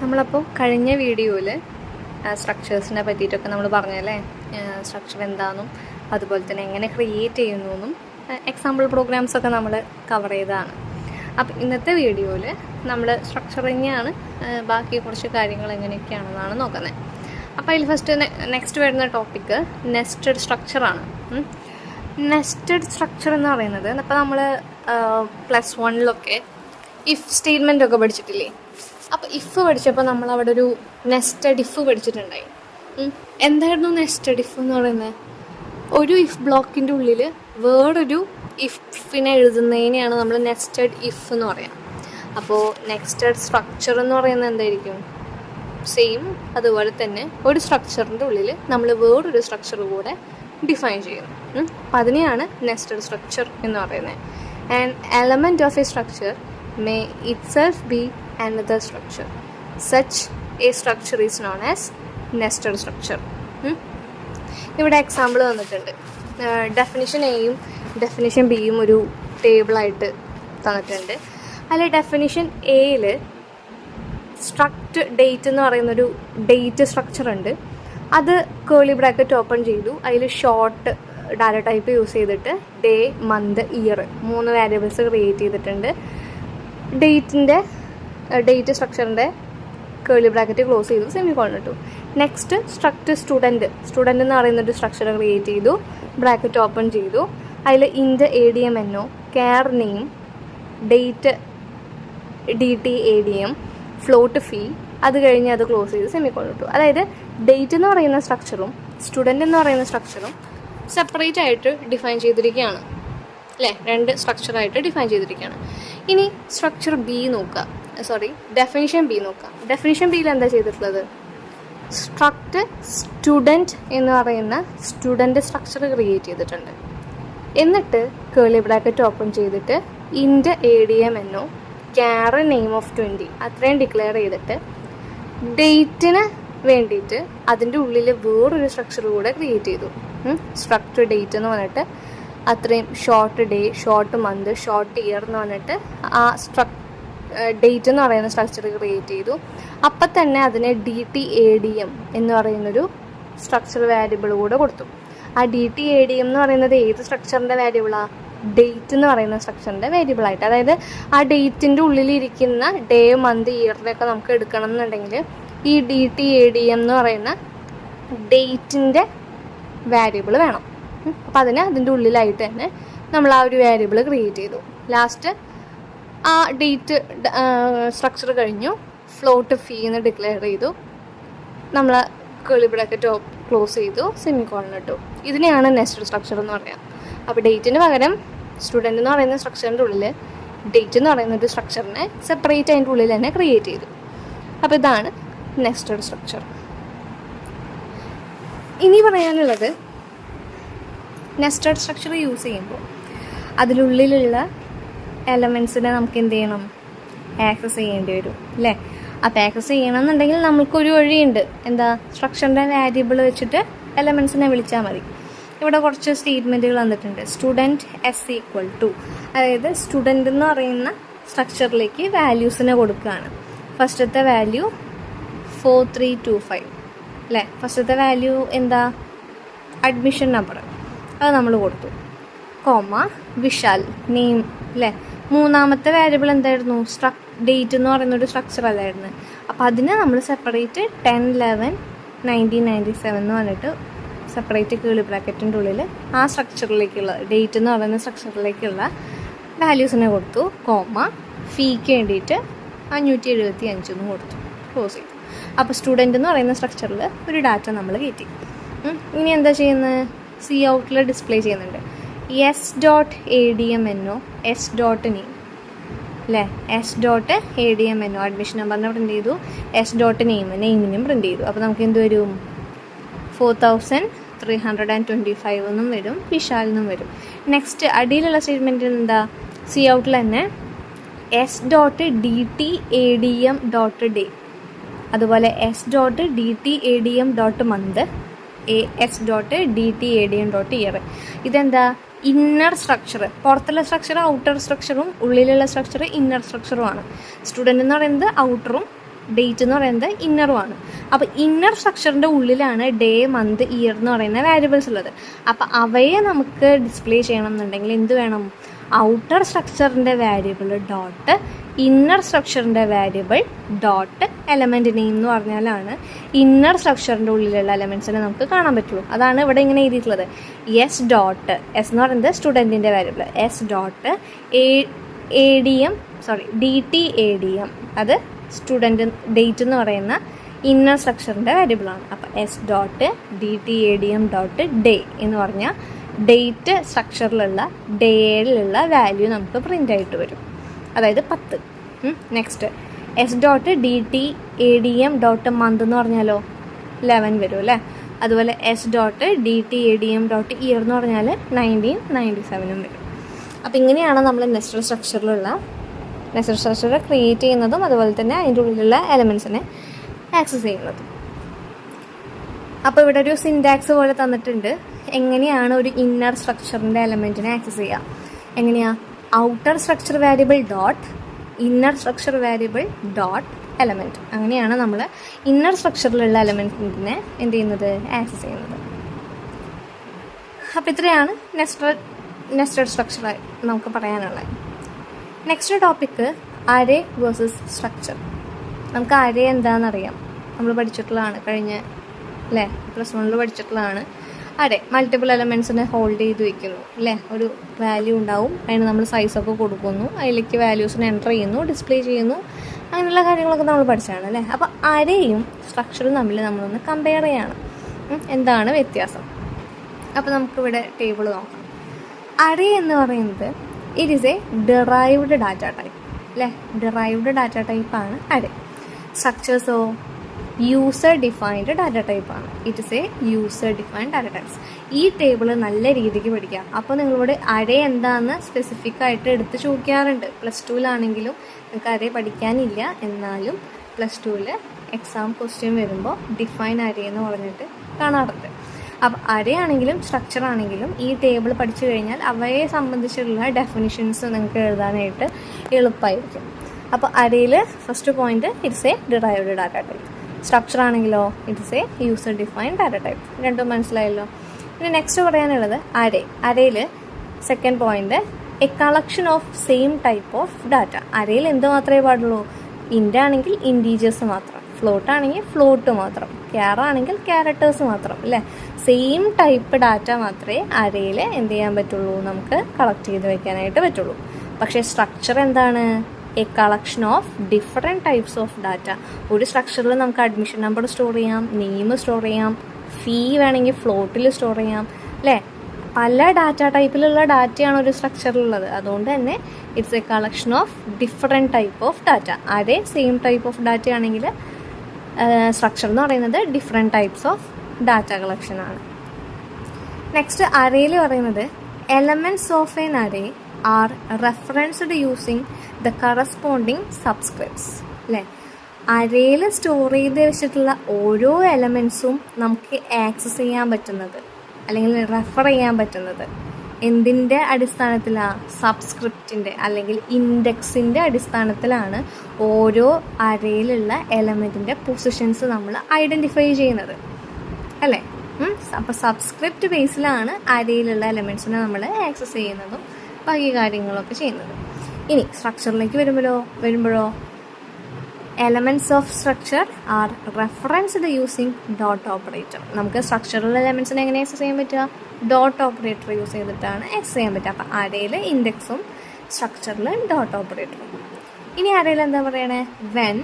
നമ്മളപ്പോൾ കഴിഞ്ഞ വീഡിയോയിൽ സ്ട്രക്ചേഴ്സിനെ പറ്റിയിട്ടൊക്കെ നമ്മൾ പറഞ്ഞല്ലേ, സ്ട്രക്ചർ എന്താണെന്നും അതുപോലെ തന്നെ എങ്ങനെ ക്രിയേറ്റ് ചെയ്യുന്നു എന്നും എക്സാമ്പിൾ പ്രോഗ്രാംസൊക്കെ നമ്മൾ കവർ ചെയ്തതാണ്. അപ്പോൾ ഇന്നത്തെ വീഡിയോയിൽ നമ്മൾ സ്ട്രക്ചർ തന്നെയാണ്, ബാക്കി കുറച്ച് കാര്യങ്ങൾ എങ്ങനെയൊക്കെയാണെന്നാണ് നോക്കുന്നത്. അപ്പോൾ അതിൽ ഫസ്റ്റ് നെക്സ്റ്റ് വരുന്ന ടോപ്പിക്ക് നെസ്റ്റഡ് സ്ട്രക്ചറാണ്. നെസ്റ്റഡ് സ്ട്രക്ചർ എന്ന് പറയുന്നത് അപ്പോൾ നമ്മൾ +1 ഇഫ് സ്റ്റേറ്റ്മെൻ്റ് ഒക്കെ പഠിച്ചിട്ടില്ലേ? അപ്പോൾ ഇഫ് പഠിച്ചപ്പോൾ നമ്മളവിടെ ഒരു നെസ്റ്റഡ് ഇഫ് പഠിച്ചിട്ടുണ്ടായി. എന്തായിരുന്നു നെസ്റ്റഡ് ഇഫ് എന്ന് പറയുന്നത്? ഒരു ഇഫ് ബ്ലോക്കിൻ്റെ ഉള്ളിൽ വേറൊരു ഇഫിനെ എഴുതുന്നതിനെയാണ് നമ്മൾ നെസ്റ്റഡ് ഇഫ് എന്ന് പറയാം. അപ്പോൾ നെസ്റ്റഡ് സ്ട്രക്ചർ എന്ന് പറയുന്നത് എന്തായിരിക്കും? സെയിം അതുപോലെ തന്നെ ഒരു സ്ട്രക്ചറിൻ്റെ ഉള്ളിൽ നമ്മൾ വേറൊരു സ്ട്രക്ചർ കൂടെ ഡിഫൈൻ ചെയ്യുന്നു. അപ്പം അതിനെയാണ് നെസ്റ്റഡ് സ്ട്രക്ചർ എന്ന് പറയുന്നത്. And element of A structure may itself be another structure. Such a structure is known as nested structure. ഇവിടെ എക്സാമ്പിൾ തന്നിട്ടുണ്ട്. ഡെഫിനിഷൻ എയും ഡെഫിനിഷൻ ബിയും ഒരു ടേബിളായിട്ട് തന്നിട്ടുണ്ട്. അതിൽ ഡെഫിനിഷൻ എയിൽ സ്ട്രക്ട് ഡേറ്റ് എന്ന് പറയുന്നൊരു ഡേറ്റ് സ്ട്രക്ചർ ഉണ്ട്. അത് കേളി ബ്രാക്കറ്റ് ഓപ്പൺ ചെയ്തു. അതിൽ ഷോർട്ട് ഡാറ്റ ടൈപ്പ് യൂസ് ചെയ്തിട്ട് day, month, year 3 variables create ചെയ്തിട്ടുണ്ട്. ഡേറ്റ് സ്ട്രക്ചറിൻ്റെ കേളി ബ്രാക്കറ്റ് ക്ലോസ് ചെയ്തു, സെമിക്കോളൻ ഇട്ടു. നെക്സ്റ്റ് സ്ട്രക്ട് സ്റ്റുഡൻറ്റ് എന്ന് പറയുന്നൊരു സ്ട്രക്ചർ ക്രിയേറ്റ് ചെയ്തു, ബ്രാക്കറ്റ് ഓപ്പൺ ചെയ്തു. അതിൽ int ADMNO, char name, date DT ADM, float fee, അത് കഴിഞ്ഞ് അത് ക്ലോസ് ചെയ്ത് സെമിക്കോളൻ ഇട്ടു. അതായത് ഡേറ്റ് എന്ന് പറയുന്ന സ്ട്രക്ചറും സ്റ്റുഡൻറ്റ് എന്ന് പറയുന്ന സ്ട്രക്ചറും സെപ്പറേറ്റ് ആയിട്ട് ഡിഫൈൻ ചെയ്തിരിക്കുകയാണ് അല്ലേ? 2 സ്ട്രക്ചറായിട്ട് ഡിഫൈൻ ചെയ്തിരിക്കുകയാണ്. ഇനി സ്ട്രക്ചർ ബി നോക്കുക, ഡെഫിനിഷൻ ബി നോക്കുക. ഡെഫിനിഷൻ ബിയിൽ എന്താ ചെയ്തിട്ടുള്ളത്? സ്ട്രക്ട് സ്റ്റുഡൻറ്റ് എന്ന് പറയുന്ന സ്റ്റുഡൻറ്റ് സ്ട്രക്ചർ ക്രിയേറ്റ് ചെയ്തിട്ടുണ്ട്. എന്നിട്ട് കേളി ബ്രാക്കറ്റ് ഓപ്പൺ ചെയ്തിട്ട് ഇൻറ്റ് ADMNO, ക്യാർ നെയിം ഓഫ് 20 അത്രയും ഡിക്ലെയർ ചെയ്തിട്ട് ഡേറ്റിന് വേണ്ടിയിട്ട് അതിൻ്റെ ഉള്ളിൽ വേറൊരു സ്ട്രക്ചർ കൂടെ ക്രിയേറ്റ് ചെയ്തു. സ്ട്രക്ചർ ഡേറ്റ് എന്ന് പറഞ്ഞിട്ട് അത്രയും short day, short month, short year എന്ന് പറഞ്ഞിട്ട് ആ ഡേറ്റ് എന്ന് പറയുന്ന സ്ട്രക്ചർ ക്രിയേറ്റ് ചെയ്തു. അപ്പം തന്നെ അതിനെ DT ADM എന്ന് പറയുന്നൊരു സ്ട്രക്ചർ വാരിയബിൾ കൂടെ കൊടുത്തു. ആ DT ADM എന്ന് പറയുന്നത് ഏത് സ്ട്രക്ചറിൻ്റെ വാരിയബിളാണ്? ഡേറ്റ് എന്ന് പറയുന്ന സ്ട്രക്ചറിൻ്റെ വേരിയബിളായിട്ട്. അതായത് ആ ഡേറ്റിൻ്റെ ഉള്ളിലിരിക്കുന്ന ഡേ, മന്ത്, ഇയറിൻ്റെയൊക്കെ നമുക്ക് എടുക്കണം എന്നുണ്ടെങ്കിൽ ഈ DT ADM എന്ന് പറയുന്ന ഡേറ്റിൻ്റെ വാരിയബിൾ വേണം. അപ്പം അതിൻ്റെ ഉള്ളിലായിട്ട് തന്നെ നമ്മൾ ആ ഒരു വേരിയബിൾ ക്രിയേറ്റ് ചെയ്തു. ലാസ്റ്റ് ആ ഡേറ്റ് സ്ട്രക്ചർ കഴിഞ്ഞു, ഫ്ലോട്ട് ഫീ എന്ന് ഡിക്ലെയർ ചെയ്തു, നമ്മൾ കേളി ബ്രാക്കറ്റ് ക്ലോസ് ചെയ്തു, സെമിക്കോളൻ ഇട്ടു. ഇതിനെയാണ് നെസ്റ്റഡ് സ്ട്രക്ചർ എന്ന് പറയാം. അപ്പോൾ ഡേറ്റിന് പകരം സ്റ്റുഡൻ്റ് എന്ന് പറയുന്ന സ്ട്രക്ചറിൻ്റെ ഉള്ളിൽ ഡേറ്റ് എന്ന് പറയുന്ന ഒരു സ്ട്രക്ചറിനെ സെപ്പറേറ്റ് അതിൻ്റെ ഉള്ളിൽ തന്നെ ക്രിയേറ്റ് ചെയ്തു. അപ്പോൾ ഇതാണ് നെസ്റ്റഡ് സ്ട്രക്ചർ. ഇനി പറയാനുള്ളത്, നെസ്റ്റഡ് സ്ട്രക്ചർ യൂസ് ചെയ്യുമ്പോൾ അതിനുള്ളിലുള്ള എലമെൻസിനെ നമുക്ക് എന്ത് ചെയ്യണം? ആക്സസ് ചെയ്യേണ്ടി വരും അല്ലേ? അപ്പോൾ ആക്സസ് ചെയ്യണമെന്നുണ്ടെങ്കിൽ നമുക്കൊരു വഴിയുണ്ട്. എന്താ? സ്ട്രക്ചറിൻ്റെ വാരിയബിൾ വെച്ചിട്ട് എലമെൻസിനെ വിളിച്ചാൽ മതി. ഇവിടെ കുറച്ച് സ്റ്റേറ്റ്മെൻറ്റുകൾ വന്നിട്ടുണ്ട്. സ്റ്റുഡൻറ്റ് S=, അതായത് സ്റ്റുഡൻ്റ് എന്ന് പറയുന്ന സ്ട്രക്ചറിലേക്ക് വാല്യൂസിനെ കൊടുക്കുകയാണ്. ഫസ്റ്റത്തെ വാല്യൂ 4325 അല്ലേ? ഫസ്റ്റത്തെ വാല്യൂ എന്താ? അഡ്മിഷൻ നമ്പർ, അത് നമ്മൾ കൊടുത്തു. കോമ, വിശാൽ, നെയിം അല്ലേ? മൂന്നാമത്തെ വേരിയബിൾ എന്തായിരുന്നു? ഡേറ്റ് എന്ന് പറയുന്നൊരു സ്ട്രക്ചർ അല്ലായിരുന്നു. അപ്പോൾ അതിനെ നമ്മൾ സെപ്പറേറ്റ് 10/11/1997 എന്ന് പറഞ്ഞിട്ട് സെപ്പറേറ്റ് കേളി ബ്രാക്കറ്റിൻ്റെ ഉള്ളിൽ ആ സ്ട്രക്ചറിലേക്കുള്ള ഡേറ്റ് എന്ന് പറയുന്ന സ്ട്രക്ചറിലേക്കുള്ള വാല്യൂസിനെ കൊടുത്തു. കോമ, ഫീക്ക് വേണ്ടിയിട്ട് 575 എന്ന് കൊടുത്തു, ക്ലോസ് ചെയ്തു. അപ്പോൾ സ്റ്റുഡൻറ്റ് എന്ന് പറയുന്ന സ്ട്രക്ചറിൽ ഒരു ഡാറ്റ നമ്മൾ കയറ്റി. ഇനി എന്താ ചെയ്യുന്നത്? Coutൽ ഡിസ്പ്ലേ ചെയ്യുന്നുണ്ട്. S.ADMNO, S.name അല്ലേ? S.ADMNO അഡ്മിഷൻ നമ്പറിനെ പ്രിൻ്റ് ചെയ്തു. S.name പ്രിൻ്റ് ചെയ്തു. അപ്പോൾ നമുക്ക് എന്ത് വരും? 4325 എന്നും വരും, വിശാൽ എന്നും വരും. നെക്സ്റ്റ് അടിയിലുള്ള സ്റ്റേറ്റ്മെൻറ്റ് എന്താ? Coutൽ തന്നെ S.DT ADM.day, അതുപോലെ S.DT ADM.month, S.DT ADM.year. ഇതെന്താ? Inner structure. പുറത്തുള്ള സ്ട്രക്ചർ ഔട്ടർ സ്ട്രക്ചറും ഉള്ളിലുള്ള സ്ട്രക്ചർ ഇന്നർ സ്ട്രക്ചറുമാണ്. സ്റ്റുഡൻ്റ് എന്ന് പറയുന്നത് ഔട്ടറും ഡേറ്റ് എന്ന് പറയുന്നത് ഇന്നറുമാണ്. അപ്പോൾ ഇന്നർ സ്ട്രക്ചറിൻ്റെ ഉള്ളിലാണ് ഡേ, മന്ത്, ഇയർ എന്ന് പറയുന്ന വാരിയബിൾസ് ഉള്ളത്. അപ്പോൾ അവയെ നമുക്ക് ഡിസ്പ്ലേ ചെയ്യണം എന്നുണ്ടെങ്കിൽ എന്ത് വേണം? ഔട്ടർ സ്ട്രക്ചറിൻ്റെ വാരിയബിൾ ഡോട്ട് ഇന്നർ സ്ട്രക്ചറിൻ്റെ വാരിയബിൾ ഡോട്ട് എലമെൻറ്റ് നെയിം എന്ന് പറഞ്ഞാലാണ് ഇന്നർ സ്ട്രക്ചറിൻ്റെ ഉള്ളിലുള്ള എലമെൻറ്റ്സിനെ നമുക്ക് കാണാൻ പറ്റുള്ളൂ. അതാണ് ഇവിടെ ഇങ്ങനെ എഴുതിയിട്ടുള്ളത്. എസ് ഡോട്ട്, എസ് എന്ന് പറയുന്നത് സ്റ്റുഡൻറ്റിൻ്റെ വാരിയബിൾ, എസ് ഡോട്ട് DTADM അത് സ്റ്റുഡൻറ്റ് ഡേറ്റ് എന്ന് പറയുന്ന ഇന്നർ സ്ട്രക്ചറിൻ്റെ വാരിയബിളാണ്. അപ്പോൾ S dot DTADM dot day എന്ന് പറഞ്ഞാൽ ഡേറ്റ് സ്ട്രക്ചറിലുള്ള ഡേയിലുള്ള വാല്യൂ നമുക്ക് പ്രിൻ്റ് ആയിട്ട് വരും, അതായത് 10. Next S dot DTADM dot month എന്ന് പറഞ്ഞാലോ 11 വരും അല്ലേ. അതുപോലെ S dot DTADM dot year എന്ന് പറഞ്ഞാൽ 1997 വരും. അപ്പോൾ ഇങ്ങനെയാണ് നമ്മൾ നെസ്റ്റഡ് സ്ട്രക്ചർ ക്രിയേറ്റ് ചെയ്യുന്നതും അതുപോലെ തന്നെ അതിൻ്റെ ഉള്ളിലുള്ള എലമെൻസിനെ ആക്സസ് ചെയ്യുന്നതും. അപ്പോൾ ഇവിടെ ഒരു സിൻറ്റാക്സ് പോലെ തന്നിട്ടുണ്ട്. എങ്ങനെയാണ് ഒരു ഇന്നർ സ്ട്രക്ചറിൻ്റെ എലമെൻറ്റിനെ ആക്സസ് ചെയ്യുക? എങ്ങനെയാണ്? Outer structure variable dot inner structure variable dot element. അങ്ങനെയാണ് നമ്മൾ ഇന്നർ സ്ട്രക്ചറിലുള്ള എലമെൻറ്റിനെ എന്ത് ചെയ്യുന്നത്? ആക്സസ് ചെയ്യുന്നത്. അപ്പോൾ ഇത്രയാണ് നെസ്റ്റഡ് സ്ട്രക്ചർ നമുക്ക് പറയാനുള്ളത്. Next topic array versus structure. നമുക്ക് അറേ എന്താണെന്നറിയാം, നമ്മൾ പഠിച്ചിട്ടുള്ളതാണ്, കഴിഞ്ഞ അല്ലേ +1 പഠിച്ചിട്ടുള്ളതാണ്. അറേ മൾട്ടിപ്പിൾ എലമെൻറ്റ്സിനെ ഹോൾഡ് ചെയ്ത് വയ്ക്കുന്നു അല്ലേ. ഒരു വാല്യൂ ഉണ്ടാവും, അതിന് നമ്മൾ സൈസൊക്കെ കൊടുക്കുന്നു, അതിലേക്ക് വാല്യൂസിനെ എൻ്റർ ചെയ്യുന്നു, ഡിസ്പ്ലേ ചെയ്യുന്നു, അങ്ങനെയുള്ള കാര്യങ്ങളൊക്കെ നമ്മൾ പഠിച്ചതാണ് അല്ലേ. അപ്പോൾ അറേയും സ്ട്രക്ചറും തമ്മിൽ നമ്മളൊന്ന് കമ്പയർ ചെയ്യണം, എന്താണ് വ്യത്യാസം. അപ്പോൾ നമുക്കിവിടെ ടേബിൾ നോക്കാം. അറേ എന്ന് പറയുന്നത് it is A derived data type അല്ലേ. ഡിറൈവ്ഡ് ഡാറ്റ ടൈപ്പാണ് അറേ. സ്ട്രക്ചേഴ്സോ യൂസർ ഡിഫൈൻഡ് ഡാറ്റ ടൈപ്പാണ്. It is A user defined data types. ഈ ടേബിൾ നല്ല രീതിക്ക് പഠിക്കാം. അപ്പോൾ നിങ്ങളോട് അറേ എന്താണെന്ന് സ്പെസിഫിക് ആയിട്ട് എടുത്ത് ചോദിക്കാറുണ്ട്. +2-ലാണെങ്കിലും നിങ്ങൾക്ക് അറേ പഠിക്കാനില്ല, എന്നാലും +2-ൽ എക്സാം ക്വസ്റ്റ്യൻ വരുമ്പോൾ ഡിഫൈൻ അറേ എന്ന് പറഞ്ഞിട്ട് കാണാറുണ്ട്. അപ്പോൾ അറേ ആണെങ്കിലും സ്ട്രക്ചർ ആണെങ്കിലും ഈ ടേബിൾ പഠിച്ചു കഴിഞ്ഞാൽ അവയെ സംബന്ധിച്ചുള്ള ഡെഫിനിഷൻസ് നിങ്ങൾക്ക് എഴുതാനായിട്ട് എളുപ്പമായിരിക്കും. അപ്പോൾ അറേയിൽ first point it's a derived data type. Structure ആണെങ്കിലോ it's a user defined data type. രണ്ടും മനസ്സിലായല്ലോ. ഇനി നെക്സ്റ്റ് പറയാനുള്ളത് അറേ. അറേയിൽ second point a collection of same type of data. അറേയിൽ എന്ത് മാത്രമേ പാടുള്ളൂ? ഇൻ്റ് ആണെങ്കിൽ ഇൻറ്റീജേഴ്സ് മാത്രം, ഫ്ലോട്ട് ആണെങ്കിൽ ഫ്ലോട്ട് മാത്രം, ക്യാർ ആണെങ്കിൽ ക്യാരക്ടേഴ്സ് മാത്രം അല്ലേ. സെയിം ടൈപ്പ് ഡാറ്റ മാത്രമേ അറേയിൽ എന്ത് ചെയ്യാൻ പറ്റുള്ളൂ? നമുക്ക് കളക്ട് ചെയ്ത് വയ്ക്കാനായിട്ട് പറ്റുള്ളൂ. പക്ഷേ സ്ട്രക്ചർ എന്താണ്? A collection of different types of data. ഒരു സ്ട്രക്ചറിൽ നമുക്ക് അഡ്മിഷൻ നമ്പർ സ്റ്റോർ ചെയ്യാം, നെയിം സ്റ്റോർ ചെയ്യാം, ഫീ വേണമെങ്കിൽ ഫ്ലോട്ടിൽ സ്റ്റോർ ചെയ്യാം അല്ലേ. പല ഡാറ്റ ടൈപ്പിലുള്ള ഡാറ്റയാണ് ഒരു സ്ട്രക്ചറിലുള്ളത്. അതുകൊണ്ട് തന്നെ it's a collection of different type of data. അതേ സെയിം ടൈപ്പ് ഓഫ് ഡാറ്റ ആണെങ്കിൽ സ്ട്രക്ചർ എന്ന് പറയുന്നത് ഡിഫറെൻറ്റ് ടൈപ്സ് ഓഫ് ഡാറ്റ കളക്ഷനാണ്. നെക്സ്റ്റ് അറേയിൽ പറയുന്നത് elements of an array are referenced using the corresponding subscripts അല്ലേ. അറേയിൽ സ്റ്റോർ ചെയ്ത് വെച്ചിട്ടുള്ള ഓരോ എലമെൻറ്റ്സും നമുക്ക് ആക്സസ് ചെയ്യാൻ പറ്റുന്നത് അല്ലെങ്കിൽ റെഫർ ചെയ്യാൻ പറ്റുന്നത് എന്തിൻ്റെ അടിസ്ഥാനത്തിലാണ്? സബ്സ്ക്രിപ്റ്റിൻ്റെ അല്ലെങ്കിൽ ഇൻഡെക്സിൻ്റെ അടിസ്ഥാനത്തിലാണ് ഓരോ അറേയിലുള്ള എലമെൻറ്റിൻ്റെ പൊസിഷൻസ് നമ്മൾ ഐഡൻറ്റിഫൈ ചെയ്യുന്നത് അല്ലേ. അപ്പോൾ സബ്സ്ക്രിപ്റ്റ് ബേസിലാണ് അറേയിലുള്ള എലമെൻറ്റ്സിനെ നമ്മൾ ആക്സസ് ചെയ്യുന്നതും ബാക്കി കാര്യങ്ങളൊക്കെ ചെയ്യുന്നത്. ഇനി സ്ട്രക്ചറിലേക്ക് വരുമ്പോഴോ elements of structure are referenced using dot operator. നമുക്ക് സ്ട്രക്ചറിലുള്ള എലമെൻറ്റ്സിനെ എങ്ങനെ ആക്സസ് ചെയ്യാൻ പറ്റുക? ഡോട്ട് ഓപ്പറേറ്റർ യൂസ് ചെയ്തിട്ടാണ് ആക്സസ് ചെയ്യാൻ പറ്റുക. അപ്പോൾ അറേയിൽ ഇൻഡെക്സും സ്ട്രക്ചറിൽ ഡോട്ട് ഓപ്പറേറ്ററും. ഇനി അറേയിൽ എന്താ പറയണേ? When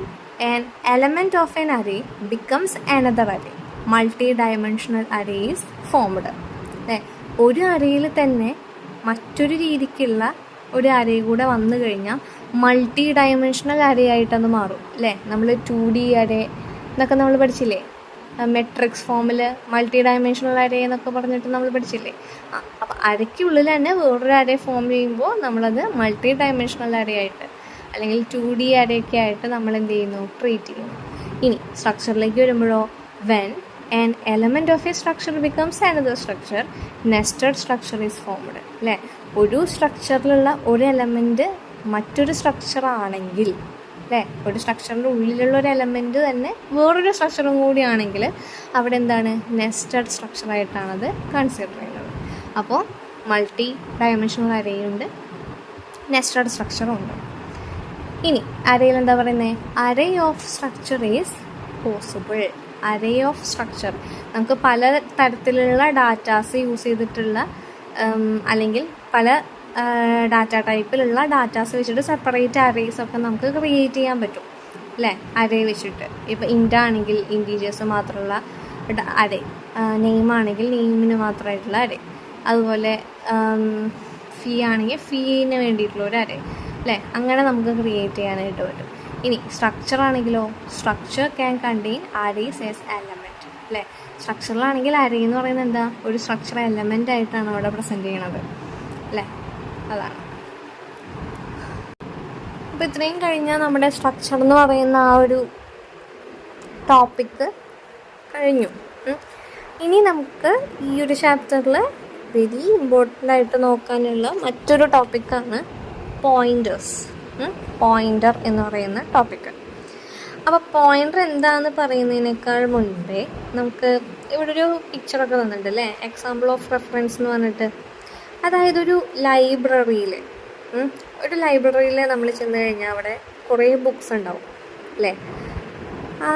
an element of an array becomes another array multi dimensional array is formed. അല്ലേ, ഒരു അറേയിൽ തന്നെ മറ്റൊരു രീതിക്കുള്ള ഒരു അറേ കൂടെ വന്നു കഴിഞ്ഞാൽ മൾട്ടി ഡയമെൻഷണൽ അറേ ആയിട്ടത് മാറും അല്ലേ. നമ്മൾ 2D അറേ എന്നൊക്കെ നമ്മൾ പഠിച്ചില്ലേ, മെട്രിക്സ് ഫോമിൽ മൾട്ടി ഡയമെൻഷണൽ അറേ എന്നൊക്കെ പറഞ്ഞിട്ട് നമ്മൾ പഠിച്ചില്ലേ. അപ്പോൾ അരയ്ക്കുള്ളിൽ തന്നെ വേറൊരു അറേ ഫോം ചെയ്യുമ്പോൾ നമ്മളത് മൾട്ടി ഡയമെൻഷണൽ അറേ ആയിട്ട് അല്ലെങ്കിൽ 2D അറേയൊക്കെ ആയിട്ട് നമ്മൾ എന്ത് ചെയ്യുന്നു? ട്രീറ്റ് ചെയ്യുന്നു. ഇനി സ്ട്രക്ചറിലേക്ക് വരുമ്പോഴോ when an element of a structure becomes another structure, nested structure is formed അല്ലേ. ഒരു സ്ട്രക്ചറിലുള്ള ഒരു എലമെൻറ്റ് മറ്റൊരു സ്ട്രക്ചർ ആണെങ്കിൽ അല്ലേ? ഒരു സ്ട്രക്ചറിൻ്റെ ഉള്ളിലുള്ള ഒരു എലമെൻറ്റ് തന്നെ വേറൊരു സ്ട്രക്ചറും കൂടിയാണെങ്കിൽ അവിടെ എന്താണ് നെസ്റ്റഡ് സ്ട്രക്ചറായിട്ടാണത് കൺസിഡർ ചെയ്യുന്നത്. അപ്പോൾ മൾട്ടി ഡയമെൻഷണൽ അറേയുണ്ട്, നെസ്റ്റഡ് സ്ട്രക്ചറും ഉണ്ട്. ഇനി അറേയിൽ എന്താ പറയുന്നത്? Array of structure is possible. Array of structure നമുക്ക് പല തരത്തിലുള്ള ഡാറ്റാസ് യൂസ് ചെയ്തിട്ടുള്ള അല്ലെങ്കിൽ പല ഡാറ്റ ടൈപ്പിലുള്ള ഡാറ്റാസ് വെച്ചിട്ട് സെപ്പറേറ്റ് അറേസ് ഒക്കെ നമുക്ക് ക്രിയേറ്റ് ചെയ്യാൻ പറ്റും അല്ലേ? അറേ വെച്ചിട്ട്. ഇപ്പോൾ ഇൻ്റ് ആണെങ്കിൽ ഇൻറ്റീജേഴ്സ് മാത്രമുള്ള അറേ, നെയിം ആണെങ്കിൽ നെയിമിന് മാത്രമായിട്ടുള്ള അറേ, അതുപോലെ ഫീ ആണെങ്കിൽ ഫീന് വേണ്ടിയിട്ടുള്ള ഒരു അറേ അല്ലേ? അങ്ങനെ നമുക്ക് ക്രിയേറ്റ് ചെയ്യാനായിട്ട് പറ്റും. ഇനി സ്ട്രക്ചർ ആണെങ്കിലോ, structure can contain arrays as element അല്ലേ? സ്ട്രക്ചറിലാണെങ്കിൽ അറേ എന്ന് പറയുന്നത് എന്താ? ഒരു സ്ട്രക്ചർ എലമെൻ്റ് ആയിട്ടാണ് അവിടെ പ്രസൻറ്റ് ചെയ്യണത് അല്ലേ? അതാണ്. അപ്പോൾ ഇത്രയും കഴിഞ്ഞാൽ നമ്മുടെ സ്ട്രക്ചർ എന്ന് പറയുന്ന ആ ഒരു ടോപ്പിക്ക് കഴിഞ്ഞു. ഇനി നമുക്ക് ഈ ഒരു ചാപ്റ്ററിൽ വെരി ഇമ്പോർട്ടൻ്റ് ആയിട്ട് നോക്കാനുള്ള മറ്റൊരു ടോപ്പിക്കാണ് പോയിൻറ്റേഴ്സ്. പോയിൻ്റർ എന്ന് പറയുന്ന ടോപ്പിക്ക്. അപ്പോൾ പോയിൻ്റർ എന്താണെന്ന് പറയുന്നതിനേക്കാൾ മുൻപേ നമുക്ക് ഇവിടെ ഒരു പിക്ചറൊക്കെ തന്നിട്ടുണ്ട് അല്ലേ? എക്സാമ്പിൾ ഓഫ് റെഫറൻസ് എന്ന് പറഞ്ഞിട്ട്. അതായത് ഒരു ലൈബ്രറിയിൽ നമ്മൾ ചെന്ന് കഴിഞ്ഞാൽ അവിടെ കുറേ ബുക്സ് ഉണ്ടാവും അല്ലേ? ആ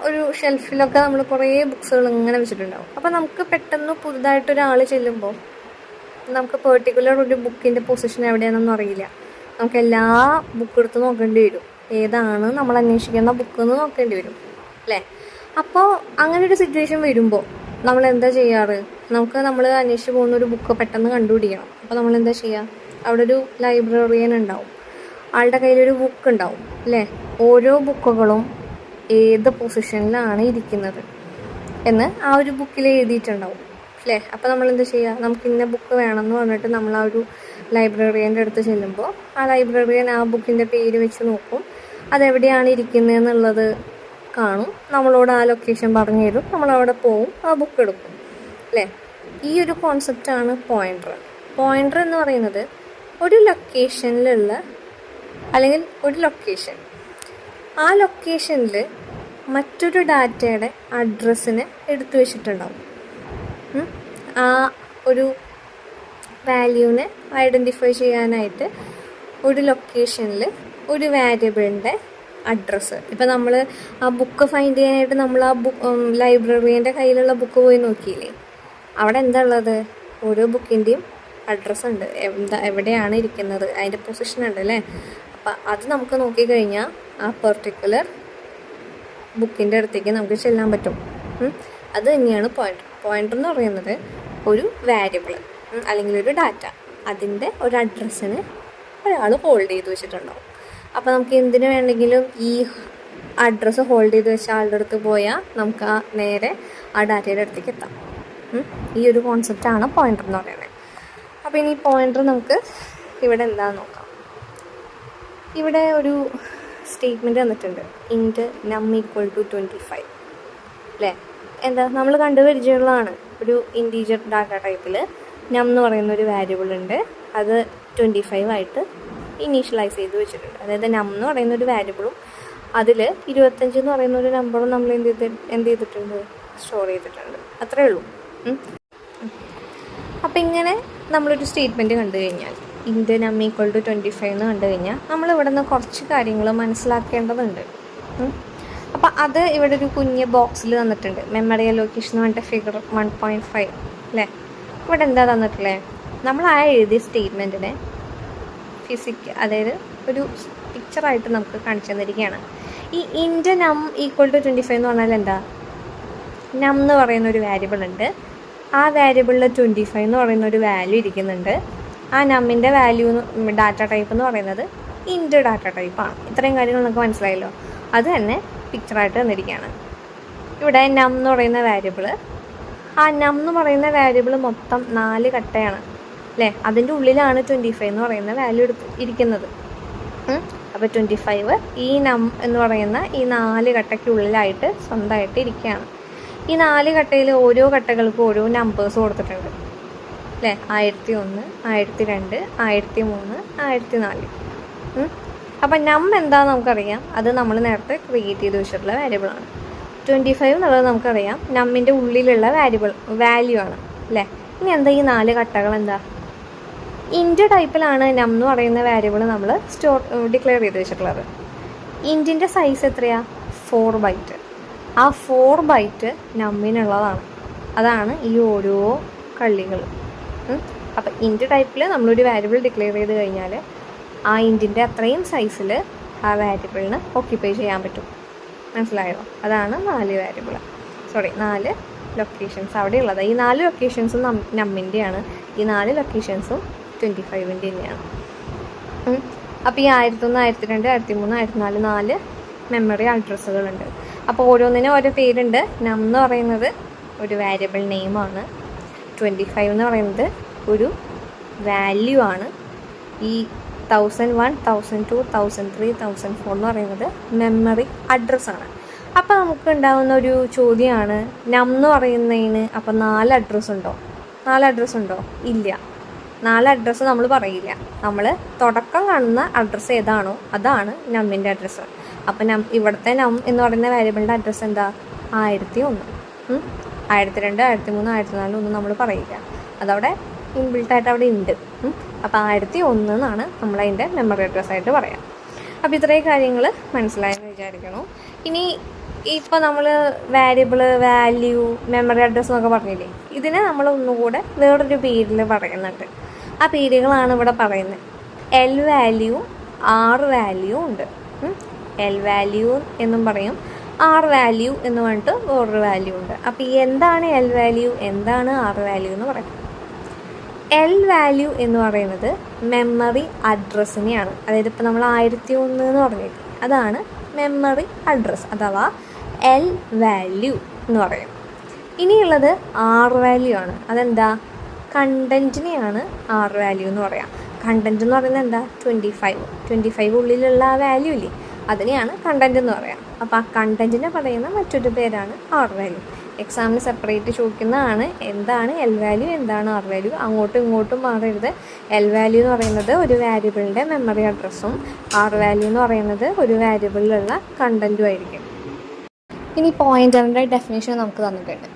ഒരു ഷെൽഫിലൊക്കെ നമ്മൾ കുറേ ബുക്സുകൾ ഇങ്ങനെ വെച്ചിട്ടുണ്ടാവും. അപ്പോൾ നമുക്ക് പെട്ടെന്ന് പുതുതായിട്ടൊരാൾ ചെല്ലുമ്പോൾ നമുക്ക് പെർട്ടിക്കുലർ ഒരു ബുക്കിൻ്റെ പൊസിഷൻ എവിടെയാണെന്നൊന്നും അറിയില്ല. നമുക്ക് എല്ലാ ബുക്ക് എടുത്ത് നോക്കേണ്ടി വരും, ഏതാണ് നമ്മൾ അന്വേഷിക്കുന്ന ബുക്ക് എന്ന് നോക്കേണ്ടി വരും അല്ലേ? അപ്പോൾ അങ്ങനെ ഒരു സിറ്റുവേഷൻ വരുമ്പോൾ നമ്മൾ എന്താ ചെയ്യാറ്? നമ്മൾ അന്വേഷിച്ച് പോകുന്ന ഒരു ബുക്ക് പെട്ടെന്ന് കണ്ടുപിടിക്കണം. അപ്പോൾ നമ്മൾ എന്താ ചെയ്യുക? അവിടെ ഒരു ലൈബ്രറിയൻ ഉണ്ടാവും, ആളുടെ കയ്യിലൊരു ബുക്ക് ഉണ്ടാവും അല്ലേ? ഓരോ ബുക്കുകളും ഏത് പൊസിഷനിലാണ് ഇരിക്കുന്നത് എന്ന് ആ ഒരു ബുക്കിൽ എഴുതിയിട്ടുണ്ടാവും അല്ലേ? അപ്പോൾ നമ്മൾ എന്താ ചെയ്യുക? നമുക്ക് ഇന്ന ബുക്ക് വേണമെന്ന് പറഞ്ഞിട്ട് നമ്മൾ ആ ഒരു ലൈബ്രറിയൻ്റെ അടുത്ത് ചെല്ലുമ്പോൾ ആ ലൈബ്രറിയൻ ആ ബുക്കിൻ്റെ പേര് വെച്ച് നോക്കും, അതെവിടെയാണ് ഇരിക്കുന്നതെന്നുള്ളത് കാണും, നമ്മളോട് ആ ലൊക്കേഷൻ പറഞ്ഞു തരും, നമ്മളവിടെ പോവും, ആ ബുക്ക് എടുക്കും അല്ലേ? ഈ ഒരു കോൺസെപ്റ്റാണ് പോയിൻ്റർ. പോയിൻ്റർ എന്ന് പറയുന്നത് ഒരു ലൊക്കേഷനിലുള്ള അല്ലെങ്കിൽ ഒരു ലൊക്കേഷൻ, ആ ലൊക്കേഷനിൽ മറ്റൊരു ഡാറ്റയുടെ അഡ്രസ്സിനെ എടുത്തു വെച്ചിട്ടുണ്ടാവും. ആ ഒരു വാല്യൂവിനെ ഐഡൻറ്റിഫൈ ചെയ്യാനായിട്ട് ഒരു ലൊക്കേഷനിൽ ഒരു വേരിയബിളിൻ്റെ അഡ്രസ്സ്, ഇപ്പോൾ നമ്മൾ ആ ബുക്ക് ഫൈൻഡ് ചെയ്യാനായിട്ട് നമ്മൾ ആ ലൈബ്രറിയൻ്റെ കയ്യിലുള്ള ബുക്ക് പോയി നോക്കിയില്ലേ, അവിടെ എന്താ ഉള്ളത്? ഓരോ ബുക്കിൻ്റെയും അഡ്രസ്സ് ഉണ്ട്, എവിടെയാണ് ഇരിക്കുന്നത്, അതിൻ്റെ പൊസിഷൻ ഉണ്ട് അല്ലേ? അപ്പം അത് നമുക്ക് നോക്കിക്കഴിഞ്ഞാൽ ആ പെർട്ടിക്കുലർ ബുക്കിൻ്റെ അടുത്തേക്ക് നമുക്ക് ചെല്ലാൻ പറ്റും. അത് തന്നെയാണ് പോയിൻ്റർ. പോയിൻ്റർ എന്ന് പറയുന്നത് ഒരു വാരിയബിൾ അല്ലെങ്കിൽ ഒരു ഡാറ്റ, അതിൻ്റെ ഒരു അഡ്രസ്സിന് ഒരാൾ ഹോൾഡ് ചെയ്ത് വെച്ചിട്ടുണ്ടാവും. അപ്പോൾ നമുക്ക് എന്തിനു വേണമെങ്കിലും ഈ അഡ്രസ്സ് ഹോൾഡ് ചെയ്ത് വെച്ച ആളുടെ അടുത്ത് പോയാൽ നമുക്ക് നേരെ ആ ഡാറ്റയുടെ അടുത്തേക്ക് എത്താം. ഈ ഒരു കോൺസെപ്റ്റാണ് പോയിൻ്റർ എന്ന് പറയുന്നത്. അപ്പോൾ ഇനി പോയിൻ്റർ നമുക്ക് ഇവിടെ എന്താണെന്ന് നോക്കാം. ഇവിടെ ഒരു സ്റ്റേറ്റ്മെൻറ്റ് തന്നിട്ടുണ്ട്, ഇൻറ്റ് നം ഈക്വൽ ടു 25 അല്ലേ? എന്താ നമ്മൾ കണ്ടുപരിചയമുള്ളതാണ്. ഒരു ഇൻറ്റീജർ ഡാറ്റ ടൈപ്പിൽ നം എന്ന് പറയുന്ന ഒരു വേരിയബിൾ ഉണ്ട്, അത് 25 ആയിട്ട് ഇനീഷ്യലൈസ് ചെയ്ത് വെച്ചിട്ടുണ്ട്. അതായത് നം എന്ന് പറയുന്ന ഒരു വാരിയബിളും അതിൽ 25 എന്ന് പറയുന്ന ഒരു നമ്പറും നമ്മൾ എന്ത് ചെയ്തിട്ടുണ്ട്? സ്റ്റോർ ചെയ്തിട്ടുണ്ട്. അത്രയേ ഉള്ളൂ. അപ്പം ഇങ്ങനെ നമ്മളൊരു സ്റ്റേറ്റ്മെൻറ്റ് കണ്ടു കഴിഞ്ഞാൽ ഇൻറ്റ് നം ഈക്വൽ ടു 25 എന്ന് കണ്ടു കഴിഞ്ഞാൽ നമ്മൾ ഇവിടെ നിന്ന് കുറച്ച് കാര്യങ്ങൾ മനസ്സിലാക്കേണ്ടതുണ്ട്. അപ്പോൾ അത് ഇവിടെ ഒരു കുഞ്ഞ് ബോക്സിൽ തന്നിട്ടുണ്ട്, മെമ്മറി അലോക്കേഷൻ എന്ന് പറഞ്ഞിട്ട് ഫിഗർ 1.5 അല്ലേ? ഇവിടെ എന്താ തന്നിട്ടില്ലേ? നമ്മൾ ആ എഴുതിയ സ്റ്റേറ്റ്മെൻറ്റിനെ അതായത് ഒരു പിക്ചറായിട്ട് നമുക്ക് കാണിച്ചു തന്നിരിക്കുകയാണ്. ഈ ഇൻറ്റ് നം ഈക്വൽ ടു 25 എന്ന് പറഞ്ഞാൽ എന്താ? നം എന്ന് പറയുന്ന ഒരു വേരിയബിൾ ഉണ്ട്, ആ വേരിയബിളിൽ 25 എന്ന് പറയുന്ന ഒരു വാല്യൂ ഇരിക്കുന്നുണ്ട്. ആ നമ്മിൻ്റെ വാല്യൂ ഡാറ്റ ടൈപ്പ് എന്ന് പറയുന്നത് ഇൻറ്റ് ഡാറ്റ ടൈപ്പാണ്. ഇത്രയും കാര്യങ്ങൾ നമുക്ക് മനസ്സിലായല്ലോ. അത് തന്നെ പിക്ചറായിട്ട് തന്നിരിക്കുകയാണ്. ഇവിടെ നം എന്ന് പറയുന്ന വാരിയബിൾ, ആ നം എന്ന് പറയുന്ന വാരിയബിൾ മൊത്തം 4 കട്ടയാണ് അല്ലേ? അതിൻ്റെ ഉള്ളിലാണ് 25 എന്ന് പറയുന്ന വാല്യൂ ഇരിക്കുന്നത്. അപ്പോൾ 25 ഈ നം എന്ന് പറയുന്ന ഈ 4 കട്ടയ്ക്കുള്ളിലായിട്ട് സ്വന്തമായിട്ട് ഇരിക്കുകയാണ്. ഈ 4 കട്ടയിൽ ഓരോ കട്ടകൾക്കും ഓരോ നമ്പേഴ്സ് കൊടുത്തിട്ടുണ്ട് അല്ലേ? 1001, 1002, 1003, 1004. അപ്പം നം എന്താണെന്ന് നമുക്കറിയാം, അത് നമ്മൾ നേരത്തെ ക്രിയേറ്റ് ചെയ്ത് വെച്ചിട്ടുള്ള വേരിയബിളാണ്. 25 എന്നുള്ളത് നമുക്കറിയാം നമ്മിൻ്റെ ഉള്ളിലുള്ള വാല്യൂ ആണ് അല്ലേ. ഇനി എന്താ ഈ 4 കട്ടകൾ എന്താ? ഇൻറ്റ് ടൈപ്പിലാണ് നം എന്ന് പറയുന്ന വേരിയബിൾ നമ്മൾ ഡിക്ലെയർ ചെയ്ത് വെച്ചിട്ടുള്ളത്. ഇൻറ്റിൻ്റെ സൈസ് എത്രയാണ്? 4 ബൈറ്റ്. ആ 4 ബൈറ്റ് നമ്മിനുള്ളതാണ്. അതാണ് ഈ ഓരോ കള്ളികൾ. അപ്പം ഇൻറ്റ് ടൈപ്പിൽ നമ്മളൊരു വേരിയബിൾ ഡിക്ലെയർ ചെയ്ത് കഴിഞ്ഞാൽ ആ ഇൻറ്റിൻ്റെ അത്രയും സൈസിൽ ആ വേരിയബിളിന് ഓക്യുപ്പൈ ചെയ്യാൻ പറ്റും. മനസ്സിലായോ? അതാണ് 4 ലൊക്കേഷൻസ് അവിടെ ഉള്ളത്. ഈ 4 ലൊക്കേഷൻസും നമ്മിൻ്റെയാണ്. ഈ 4 ലൊക്കേഷൻസും 25ൻ്റെ തന്നെയാണ്. അപ്പോൾ ഈ 1001, 1002, 1003, 1004 4 മെമ്മറി അഡ്രസ്സുകളുണ്ട്. അപ്പോൾ ഓരോന്നിനും ഓരോ പേരുണ്ട്. നം എന്ന് പറയുന്നത് ഒരു വേരിയബിൾ നെയിമാണ്. 25 എന്ന് പറയുന്നത് ഒരു വാല്യൂ ആണ്. ഈ 1001, 1002, 1003, 1004 എന്ന് പറയുന്നത് മെമ്മറി അഡ്രസ്സാണ്. അപ്പോൾ നമുക്ക് ഉണ്ടാകുന്ന ഒരു ചോദ്യമാണ്, നം എന്ന് പറയുന്നതിന് അപ്പോൾ 4 അഡ്രസ്സ് ഉണ്ടോ? 4 അഡ്രസ്സ് ഉണ്ടോ? ഇല്ല. 4 അഡ്രസ്സ് നമ്മൾ പറയില്ല. നമ്മൾ തുടക്കം കാണുന്ന അഡ്രസ്സ് ഏതാണോ അതാണ് നമ്മിൻ്റെ അഡ്രസ്സ്. അപ്പോൾ ഇവിടുത്തെ നം എന്ന് പറയുന്ന വേരിയബിളിൻ്റെ അഡ്രസ്സ് എന്താ? 1001. 1002, 1003, 1004 ഒന്നും നമ്മൾ പറയില്ല. അതവിടെ ഇൻബിൽട്ടായിട്ട് അവിടെ ഉണ്ട്. അപ്പോൾ 1001 എന്നാണ് നമ്മളതിൻ്റെ മെമ്മറി അഡ്രസ്സായിട്ട് പറയാം. അപ്പോൾ ഇത്രയും കാര്യങ്ങൾ മനസ്സിലായെന്ന് വിചാരിക്കണം. ഇനി ഇപ്പോൾ നമ്മൾ വേരിയബിൾ, വാല്യൂ, മെമ്മറി അഡ്രസ്സ് എന്നൊക്കെ പറഞ്ഞില്ലേ, ഇതിനെ നമ്മൾ ഒന്നുകൂടെ വേറൊരു പേരിൽ പറയുന്നുണ്ട്. ആ പേരുകളാണ് ഇവിടെ പറയുന്നത്. എൽ വാല്യൂ, ആർ വാല്യൂ ഉണ്ട്. എൽ വാല്യൂ എന്നും പറയും, ആർ വാല്യൂ എന്ന് പറഞ്ഞിട്ട് വേറൊരു വാല്യൂ ഉണ്ട്. അപ്പോൾ എന്താണ് എൽ വാല്യൂ, എന്താണ് ആർ വാല്യൂ എന്ന് പറയാം. എൽ വാല്യൂ എന്ന് പറയുന്നത് മെമ്മറി അഡ്രസ്സിനെയാണ്. അതായത് ഇപ്പോൾ നമ്മൾ 1001 എന്ന് പറഞ്ഞില്ലേ, അതാണ് മെമ്മറി അഡ്രസ്സ് അഥവാ എൽ വാല്യൂ എന്ന് പറയും. ഇനിയുള്ളത് ആർ വാല്യൂ ആണ്. അതെന്താ? കണ്ടൻറ്റിനെയാണ് ആർ വാല്യൂ എന്ന് പറയാം. കണ്ടൻറ്റ് എന്ന് പറയുന്നത് എന്താ? 25 ഉള്ളിലുള്ള ആ വാല്യൂ ഇല്ലേ, അതിനെയാണ് കണ്ടൻറ്റ് എന്ന് പറയാം. അപ്പോൾ ആ കണ്ടൻറ്റിനെ പറയുന്ന മറ്റൊരു പേരാണ് ആർ വാല്യൂ. എക്സാമിന് സെപ്പറേറ്റ് ചോദിക്കുന്നതാണ് എന്താണ് എൽ വാല്യൂ, എന്താണ് ആർ വാല്യൂ. അങ്ങോട്ടും ഇങ്ങോട്ടും മാറരുത്. എൽ വാല്യൂ എന്ന് പറയുന്നത് ഒരു വേരിയബിളിൻ്റെ മെമ്മറി അഡ്രസ്സും ആർ വാല്യൂ എന്ന് പറയുന്നത് ഒരു വേരിയബിളിലുള്ള കണ്ടൻറ്റും ആയിരിക്കും. ഇനി പോയിൻ്ററിൻ്റെ ഡെഫിനേഷൻ നമുക്ക് തന്നിട്ടുണ്ട്.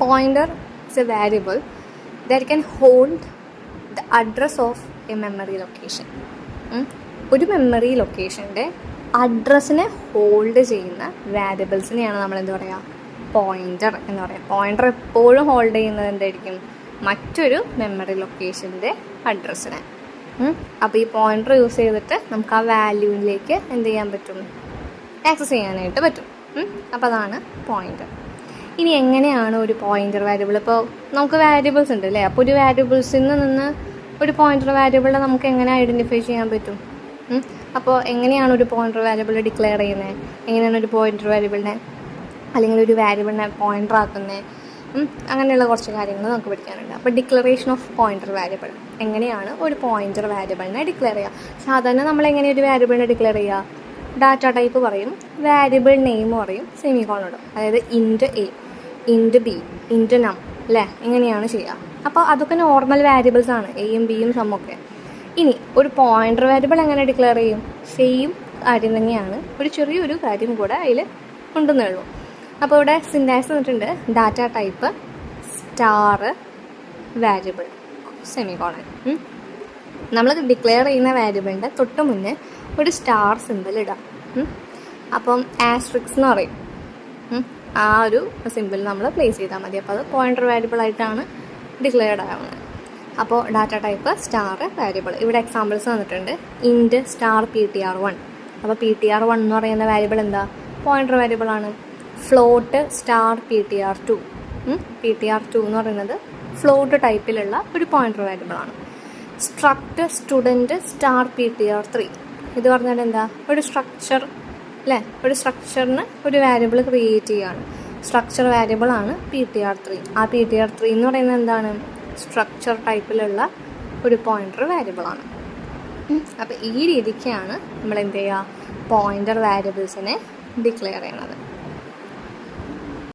Pointer is A variable that can hold the address of A memory location. ഒരു മെമ്മറി ലൊക്കേഷൻ്റെ അഡ്രസ്സിനെ ഹോൾഡ് ചെയ്യുന്ന വേരിയബിൾസിനെയാണ് നമ്മൾ എന്ത് പറയുക? പോയിൻ്റർ എന്ന് പറയാം. പോയിൻ്റർ എപ്പോഴും ഹോൾഡ് ചെയ്യുന്നത് എന്തായിരിക്കും? മറ്റൊരു മെമ്മറി ലൊക്കേഷൻ്റെ അഡ്രസ്സിനെ. അപ്പോൾ ഈ പോയിൻ്റർ യൂസ് ചെയ്തിട്ട് നമുക്ക് ആ വാല്യൂവിലേക്ക് എന്ത് ചെയ്യാൻ പറ്റും? ആക്സസ് ചെയ്യാനായിട്ട് പറ്റും. അപ്പോൾ അതാണ് പോയിൻ്റർ. ഇനി എങ്ങനെയാണ് ഒരു പോയിൻ്റർ വേരിയബിൾ? ഇപ്പോൾ നമുക്ക് വേരിയബിൾസ് ഉണ്ട് അല്ലേ. അപ്പോൾ ഒരു വേരിയബിൾസിൽ നിന്ന് ഒരു പോയിൻ്റർ വേരിയബിളിനെ നമുക്ക് എങ്ങനെ ഐഡൻറ്റിഫൈ ചെയ്യാൻ പറ്റും? അപ്പോൾ എങ്ങനെയാണ് ഒരു പോയിൻ്റർ വേരിയബിൾ ഡിക്ലെയർ ചെയ്യുന്നത്? എങ്ങനെയാണ് ഒരു പോയിൻ്റർ വേരിയബിളിനെ അല്ലെങ്കിൽ ഒരു വേരിയബിളിനെ പോയിൻ്റർ ആക്കുന്നത്? അങ്ങനെയുള്ള കുറച്ച് കാര്യങ്ങൾ നമുക്ക് പഠിക്കാനുണ്ട്. അപ്പോൾ ഡിക്ലറേഷൻ ഓഫ് പോയിൻ്റർ വേരിയബിൾ, എങ്ങനെയാണ് ഒരു പോയിൻ്റർ വേരിയബിളിനെ ഡിക്ലെയർ ചെയ്യുക? സാധാരണ നമ്മൾ എങ്ങനെ ഒരു വേരിയബിളിനെ ഡിക്ലെയർ ചെയ്യുക? ഡാറ്റ ടൈപ്പ് പറയും, വേരിയബിൾ നെയിം പറയും, സെമിക്കോളൻ ഇടും. അതായത് ഇൻറ്റ് എ, ഇൻറ്റ് ബി, ഇൻറ്റ് നം അല്ലേ, ഇങ്ങനെയാണ് ചെയ്യുക. അപ്പോൾ അതൊക്കെ നോർമൽ വേരിയബിൾസ് ആണ്, എയും ബിയും സമ്മൊക്കെ. ഇനി ഒരു പോയിൻ്റർ വേരിയബിൾ എങ്ങനെ ഡിക്ലെയർ ചെയ്യും? സെയിം കാര്യം തന്നെയാണ്, ഒരു ചെറിയൊരു കാര്യം കൂടെ അതിൽ ഉണ്ടെന്നേ ഉള്ളൂ. അപ്പോൾ ഇവിടെ സിൻടാക്സ് തന്നിട്ടുണ്ട്. Data type star variable semicolon. നമ്മൾ ഡിക്ലെയർ ചെയ്യുന്ന വേരിയബിളിൻ്റെ തൊട്ട് മുന്നേ ഒരു സ്റ്റാർ സിമ്പിൾ ഇടാം. അപ്പം ആസ്ട്രിക്സ് എന്ന് പറയും. ആ ഒരു സിമ്പിൾ നമ്മൾ പ്ലേസ് ചെയ്താൽ മതി. അപ്പോൾ അത് പോയിൻ്റർ വേരിയബിളായിട്ടാണ് ഡിക്ലെയർഡ് ആവുന്നത്. അപ്പോൾ ഡാറ്റ ടൈപ്പ് സ്റ്റാർ വേരിയബിൾ. ഇവിടെ എക്സാമ്പിൾസ് തന്നിട്ടുണ്ട്. ഇൻറ്റ് സ്റ്റാർ PTR1. അപ്പോൾ PTR1 എന്ന് പറയുന്ന വേരിയബിൾ എന്താ? പോയിൻ്റർ വേരിയബിളാണ്. Float star PTR2. PTR2 എന്ന് പറയുന്നത് ഫ്ലോട്ട് ടൈപ്പിലുള്ള ഒരു പോയിൻ്റർ വേരിയബിളാണ്. Struct student star PTR3. ഇത് പറഞ്ഞാൽ എന്താ? ഒരു സ്ട്രക്ചർ അല്ലേ, ഒരു സ്ട്രക്ചറിന് ഒരു വേരിയബിൾ ക്രിയേറ്റ് ചെയ്യുകയാണ്. സ്ട്രക്ചർ വേരിയബിളാണ് PTR3. ആ PTR3 എന്ന് പറയുന്നത് എന്താണ്? സ്ട്രക്ചർ ടൈപ്പിലുള്ള ഒരു പോയിൻ്റർ വേരിയബിളാണ്. അപ്പോൾ ഈ രീതിക്കാണ് നമ്മൾ എന്ത് ചെയ്യുക? പോയിൻ്റർ വേരിയബിൾസിനെ ഡിക്ലെയർ ചെയ്യണത്.